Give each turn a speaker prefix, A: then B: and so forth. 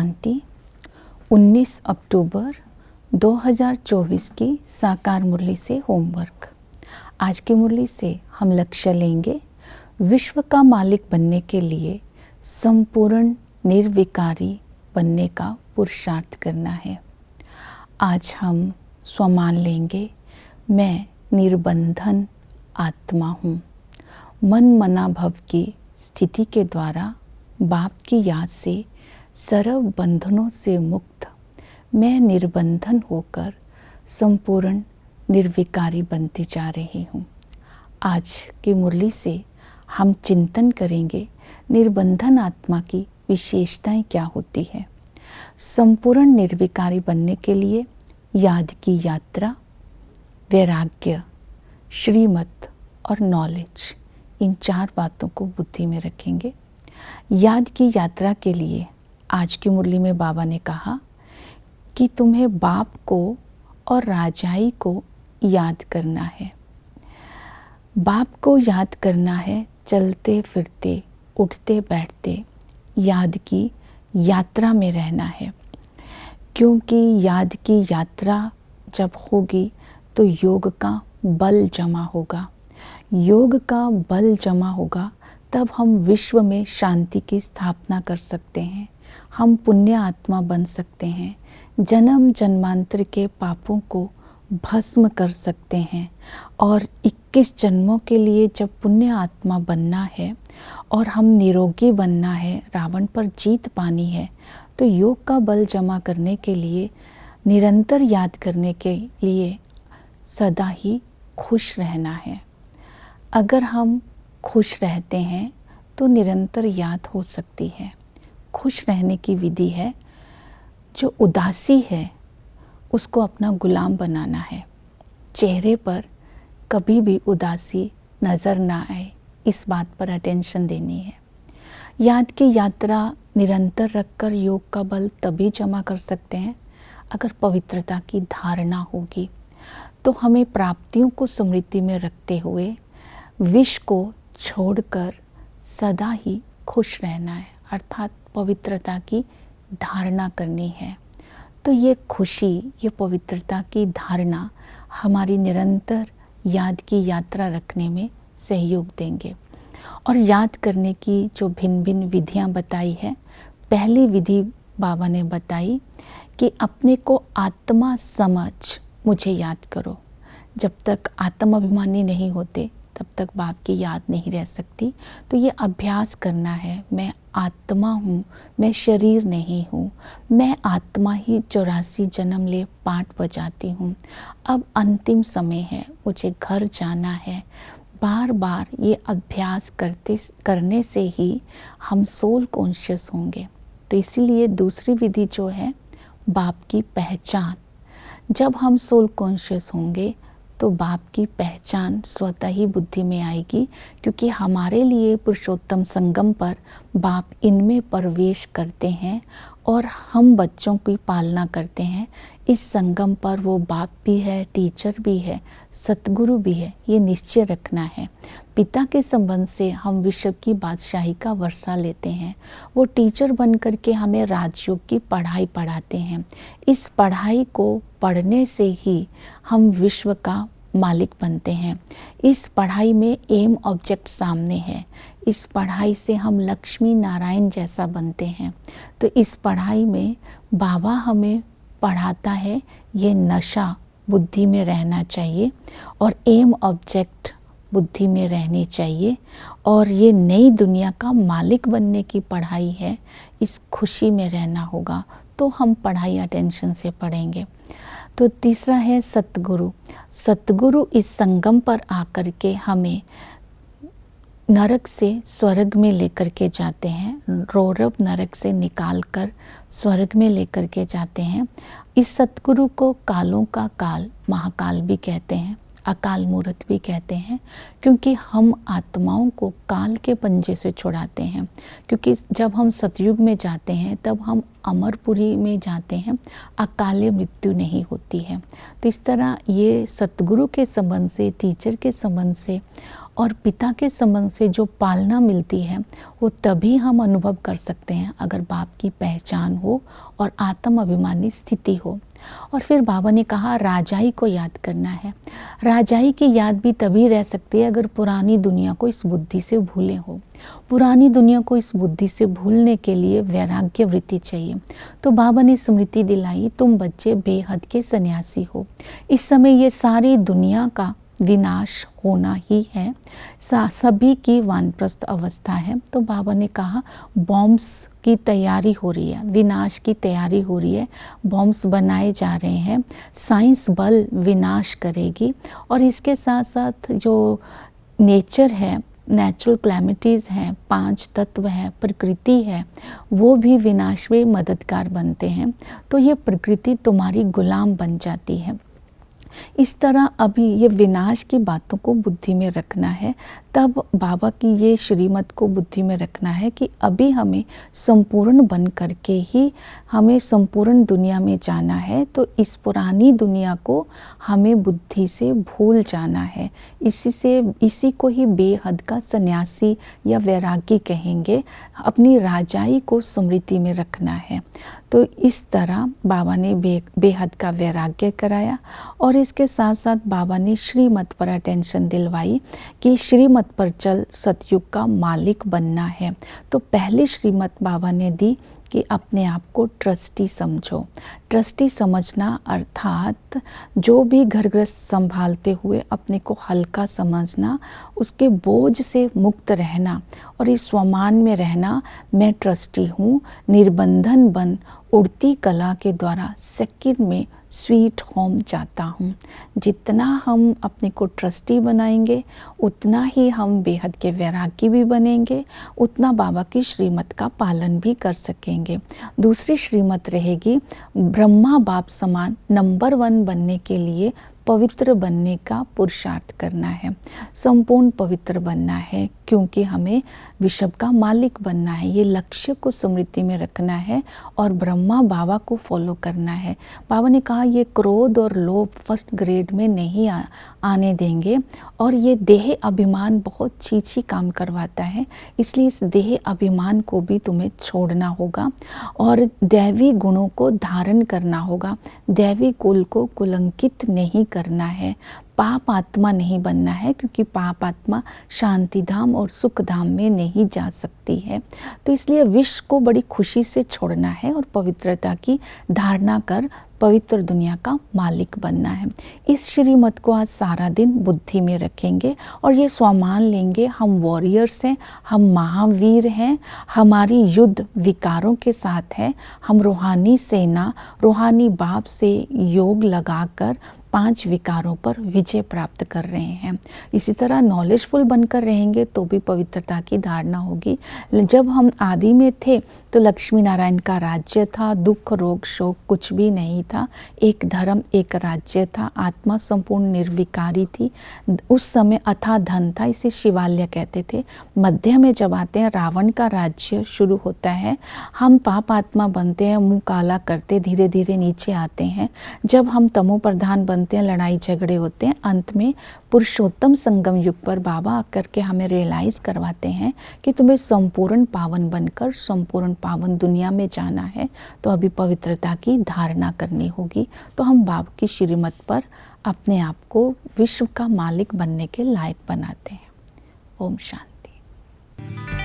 A: शांति 19 अक्टूबर 2024 की साकार मुरली से होमवर्क। आज की मुरली से हम लक्ष्य लेंगे विश्व का मालिक बनने के लिए संपूर्ण निर्विकारी बनने का पुरुषार्थ करना है। आज हम स्वमान लेंगे, मैं निर्बंधन आत्मा हूँ। मन मना भव की स्थिति के द्वारा बाप की याद से सर्व बंधनों से मुक्त मैं निर्बंधन होकर संपूर्ण निर्विकारी बनती जा रही हूँ। आज की मुरली से हम चिंतन करेंगे निर्बंधन आत्मा की विशेषताएं क्या होती है। संपूर्ण निर्विकारी बनने के लिए याद की यात्रा, वैराग्य, श्रीमत और नॉलेज, इन 4 बातों को बुद्धि में रखेंगे। याद की यात्रा के लिए आज की मुरली में बाबा ने कहा कि तुम्हें बाप को और राजाई को याद करना है। बाप को याद करना है, चलते फिरते उठते बैठते याद की यात्रा में रहना है, क्योंकि याद की यात्रा जब होगी तो योग का बल जमा होगा। योग का बल जमा होगा तब हम विश्व में शांति की स्थापना कर सकते हैं। हम पुण्य आत्मा बन सकते हैं, जन्म जन्मांतर के पापों को भस्म कर सकते हैं और 21 जन्मों के लिए जब पुण्य आत्मा बनना है और हम निरोगी बनना है, रावण पर जीत पानी है, तो योग का बल जमा करने के लिए, निरंतर याद करने के लिए सदा ही खुश रहना है। अगर हम खुश रहते हैं तो निरंतर याद हो सकती है। खुश रहने की विधि है, जो उदासी है उसको अपना गुलाम बनाना है। चेहरे पर कभी भी उदासी नज़र ना आए, इस बात पर अटेंशन देनी है। याद की यात्रा निरंतर रखकर योग का बल तभी जमा कर सकते हैं अगर पवित्रता की धारणा होगी। तो हमें प्राप्तियों को स्मृति में रखते हुए विष को छोड़कर सदा ही खुश रहना है, अर्थात पवित्रता की धारणा करनी है। तो ये खुशी, ये पवित्रता की धारणा हमारी निरंतर याद की यात्रा रखने में सहयोग देंगे। और याद करने की जो भिन्न भिन्न विधियां बताई है, पहली विधि बाबा ने बताई कि अपने को आत्मा समझ मुझे याद करो। जब तक आत्माभिमानी नहीं होते तब तक बाप की याद नहीं रह सकती। तो ये अभ्यास करना है, मैं आत्मा हूँ, मैं शरीर नहीं हूँ, मैं आत्मा ही 84 जन्म ले पाठ बजाती हूँ। अब अंतिम समय है, मुझे घर जाना है। बार बार ये अभ्यास करने से ही हम सोल कॉन्शियस होंगे। तो इसीलिए दूसरी विधि जो है बाप की पहचान। जब हम सोल कॉन्शियस होंगे तो बाप की पहचान स्वतः ही बुद्धि में आएगी, क्योंकि हमारे लिए पुरुषोत्तम संगम पर बाप इनमें प्रवेश करते हैं और हम बच्चों की पालना करते हैं। इस संगम पर वो बाप भी है, टीचर भी है, सतगुरु भी है, ये निश्चय रखना है। पिता के संबंध से हम विश्व की बादशाही का वर्षा लेते हैं। वो टीचर बन करके हमें राजयोग की पढ़ाई पढ़ाते हैं। इस पढ़ाई को पढ़ने से ही हम विश्व का मालिक बनते हैं। इस पढ़ाई में एम ऑब्जेक्ट सामने है। इस पढ़ाई से हम लक्ष्मी नारायण जैसा बनते हैं। तो इस पढ़ाई में बाबा हमें पढ़ाता है, ये नशा बुद्धि में रहना चाहिए और एम ऑब्जेक्ट बुद्धि में रहनी चाहिए। और ये नई दुनिया का मालिक बनने की पढ़ाई है, इस खुशी में रहना होगा। तो हम पढ़ाई अटेंशन से पढ़ेंगे। तो तीसरा है सतगुरु। सतगुरु इस संगम पर आकर के हमें नरक से स्वर्ग में लेकर के जाते हैं, रौरव नरक से निकाल कर स्वर्ग में लेकर के जाते हैं। इस सतगुरु को कालों का काल महाकाल भी कहते हैं, अकाल मूर्त भी कहते हैं, क्योंकि हम आत्माओं को काल के पंजे से छुड़ाते हैं। क्योंकि जब हम सतयुग में जाते हैं तब हम अमरपुरी में जाते हैं, अकाले मृत्यु नहीं होती है। तो इस तरह ये सतगुरु के संबंध से, टीचर के संबंध से और पिता के संबंध से जो पालना मिलती है वो तभी हम अनुभव कर सकते हैं अगर बाप की पहचान हो और आत्म अभिमानी स्थिति हो। और फिर बाबा ने कहा राजाई को याद करना है। राजाई की याद भी तभी रह सकती है अगर पुरानी दुनिया को इस बुद्धि से भूले हो। पुरानी दुनिया को इस बुद्धि से भूलने के लिए वैराग्य वृत्ति चाहिए। तो बाबा ने स्मृति दिलाई, तुम बच्चे बेहद के सन्यासी हो। इस समय ये सारी दुनिया का विनाश होना ही है, सभी की वानप्रस्थ अवस्था है। तो बाबा ने कहा बॉम्ब्स की तैयारी हो रही है, विनाश की तैयारी हो रही है, बॉम्ब्स बनाए जा रहे हैं, साइंस बल विनाश करेगी। और इसके साथ साथ जो नेचर है, नेचुरल क्लैमिटीज़ हैं, 5 तत्व हैं, प्रकृति है, वो भी विनाश में मददगार बनते हैं। तो ये प्रकृति तुम्हारी गुलाम बन जाती है। इस तरह अभी ये विनाश की बातों को बुद्धि में रखना है। तब बाबा की ये श्रीमत को बुद्धि में रखना है कि अभी हमें संपूर्ण बन करके ही हमें संपूर्ण दुनिया में जाना है। तो इस पुरानी दुनिया को हमें बुद्धि से भूल जाना है। इसी को ही बेहद का सन्यासी या वैरागी कहेंगे। अपनी राजाई को स्मृति में रखना है। तो इस तरह बाबा ने बेहद का वैराग्य कराया। और इसके साथ साथ बाबा ने श्रीमत पर अटेंशन दिलवाई कि श्रीमत पर चल सतयुग का मालिक बनना है। तो पहली श्रीमत बाबा ने दी कि अपने आप को ट्रस्टी समझो। ट्रस्टी समझना अर्थात जो भी घर गृहस्थ संभालते हुए अपने को हल्का समझना, उसके बोझ से मुक्त रहना और इस स्वमान में रहना। मैं ट्रस्टी हूँ, निर्बंधन बन उड़ती कला के द्वारा सेकंड में स्वीट होम जाता हूँ। जितना हम अपने को ट्रस्टी बनाएंगे उतना ही हम बेहद के वैरागी भी बनेंगे, उतना बाबा की श्रीमत का पालन भी कर सकेंगे। दूसरी श्रीमत रहेगी ब्रह्मा बाप समान नंबर 1 बनने के लिए पवित्र बनने का पुरुषार्थ करना है, संपूर्ण पवित्र बनना है, क्योंकि हमें विश्व का मालिक बनना है। ये लक्ष्य को स्मृति में रखना है और ब्रह्मा बाबा को फॉलो करना है। बाबा ने कहा ये क्रोध और लोभ फर्स्ट ग्रेड में नहीं आने देंगे। और ये देह अभिमान बहुत चीची काम करवाता है, इसलिए इस देह अभिमान को भी तुम्हें छोड़ना होगा और दैवी गुणों को धारण करना होगा। दैवी कुल को कुलंकित नहीं करना है, पाप आत्मा नहीं बनना है, क्योंकि पाप आत्मा शांति धाम और सुख धाम में नहीं जा सकती है। तो इसलिए विश्व को बड़ी खुशी से छोड़ना है और पवित्रता की धारणा कर पवित्र दुनिया का मालिक बनना है। इस श्रीमत को आज सारा दिन बुद्धि में रखेंगे और ये स्वमान लेंगे, हम वॉरियर्स हैं, हम महावीर हैं, हमारी युद्ध विकारों के साथ है। हम रूहानी सेना, रूहानी बाप से योग लगाकर 5 विकारों पर विजय प्राप्त कर रहे हैं। इसी तरह नॉलेजफुल बनकर रहेंगे तो भी पवित्रता की धारणा होगी। जब हम आदि में थे तो लक्ष्मी नारायण का राज्य था, दुख रोग शोक कुछ भी नहीं था, एक धर्म एक राज्य था, आत्मा संपूर्ण निर्विकारी थी। उस समय अथाह धन था, इसे शिवालय कहते थे। मध्य में जब आते हैं रावण का राज्य शुरू होता है, हम पाप आत्मा बनते हैं, मुंह काला करते धीरे धीरे नीचे आते हैं। जब हम तमो प्रधान बनते हैं, लड़ाई झगड़े होते हैं, अंत में पुरुषोत्तम संगम युग पर बाबा आकर के हमें रियलाइज करवाते हैं कि तुम्हें संपूर्ण पावन बनकर संपूर्ण पावन दुनिया में जाना है। तो अभी पवित्रता की धारणा करनी होगी। तो हम बाबा की श्रीमत पर अपने आप को विश्व का मालिक बनने के लायक बनाते हैं। ओम शांति।